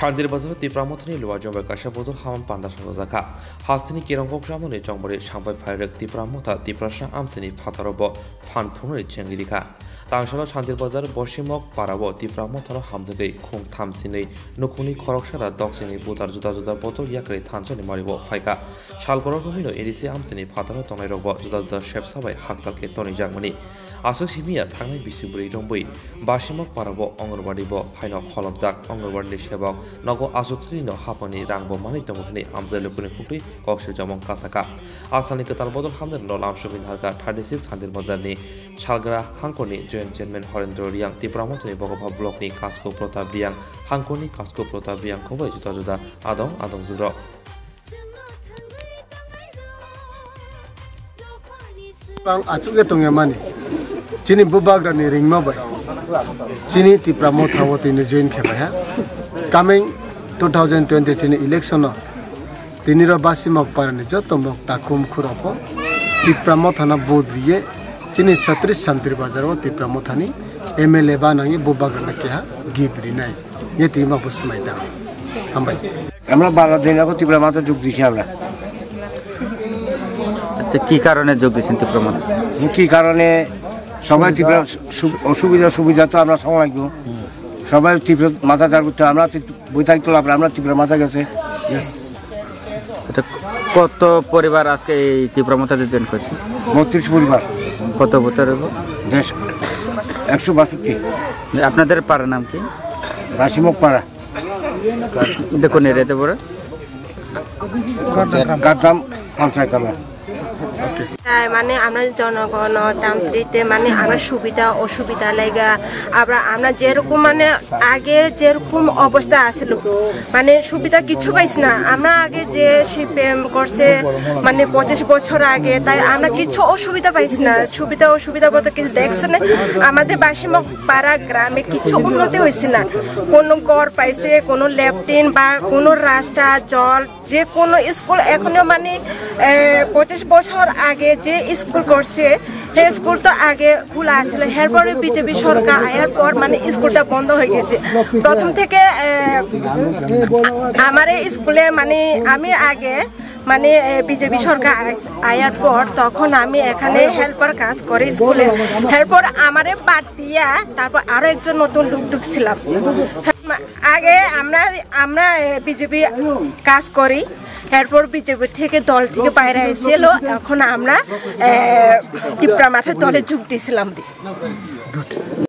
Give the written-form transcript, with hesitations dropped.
শান্তির বাজার তীব্রামথনি লুয়াজম্বে কাশাবদল হামান পান্ডা সংজাখা হাস্তিনি কিরঙ্গক জামনি জংবরে সাংবাই ফাইরেক তীব্রামথা তীব্রাসা আমসিনি ফাতারব ফান ফুনরি চেঙ্গিরিখা তাংশাল শান্তির বাজার বসিমক পারাব তীব্রামথন হামজাগै খুং থামসিनै নুকুনি খরকসারা দকসিনি বুতার जुदा जुदा बतल याक्रे थानसनि मारिब फाइका सालगरक रमिनो एरिसि आमसिनि फातार तंनाय रग जुदा जुदा शेप साबाय हाकतालके तनि जागमनि आसुक सिमिया थांनाय बिसिबुरि रंबै बासिमक पाराब अंगनबाड़ी ब फाइनो खलबजाक अंगनबाड़ी सेबक नगो आसुकत्रिनो हापनि रांब मानै तंगनि आमजे लोकनि खुक्रि कक्सि जमं कासाका आसालनि कताल बदल हामदेर नलाम सुबिन हारका 36 सान्दिर बाजारनि सालग्रा हांकनि जयेन्ट चेयरमैन हरेन्द्र रियां तीब्रामथनि बगभा ब्लकनि कास्को प्रताप रियां हांकनि कास्को प्रताप रियां खबै जुदा जुदा आदं जुद्र Bang acuke tongya mani chini bubagra ni ringma bai chini Tīpramot hawati ni join kheba ha coming 2020 chini election no tinira basimok parani joto mok takum khurapo Tīpramot hana bodriye chini 36 santir bazar o Tīpramot hani MLA banangi bubagra na kya gibri nai ye tima busmai da hambai আমরা 12 দিন আগে তীব্রামথে যোগ দিছি আমরা কি কারণে যোগ দিয়েছেন তীব্রামথে কি কারণে সবাই তীব্র সুবিধা তো আমরা সঙ্গ লাগবো সবাই তীব্র মাথা দাঁড় করতে আমরা বই থাকতে আমরা তীব্রামথে গেছে কত পরিবার আজকে এই তীব্রামথে জয়েন করেছে 32 পরিবার কত বছর হলো 162 আপনাদের পাড়ার নাম কি বাসিমক পাড়া দেখুন এরিয়াতে পড়ে গাদাম পঞ্চায়েত মানে আমরা জনগণতান্ত্রিকতে মানে আমরা সুবিধা অসুবিধা লাগা আমরা যেরকম মানে আগে যেরকম অবস্থা আছিল মানে সুবিধা কিছু পাইছি না আমরা আগে যে সিপিএম করছে মানে 25 বছর আগে তাই আমরা কিছু অসুবিধা পাইছি না সুবিধা অসুবিধা বলতে কিছু দেখছে না আমাদের বাসিমক পাড়া গ্রামে কিছু উন্নতি হয়েছে না কোনো ঘর পাইছে কোনো ল্যাট্রিন বা কোনো রাস্তা জল যে কোনো স্কুল এখনো মানে 25 বছর আগে যে স্কুল করছে সেই স্কুল তো আগে খোলা আছিল এরপরে বিজেপি সরকার আয়ার পর মানে স্কুলটা বন্ধ হয়ে গেছে প্রথম থেকে আমার স্কুলে মানে আমি আগে মানে বিজেপি সরকার আয়ার পর তখন আমি এখানে হেল্পার কাজ করি স্কুলে এরপর আমারে বাদ দিয়া তারপর আরো একজন নতুন লোক ঢুকছিলাম আগে আমরা বিজেপি কাজ করি এরপর বিজেপি থেকে দল থেকে বাইরে এসেছিল এখন আমরা তীব্রামথে দলে যোগ দিয়েছিলাম।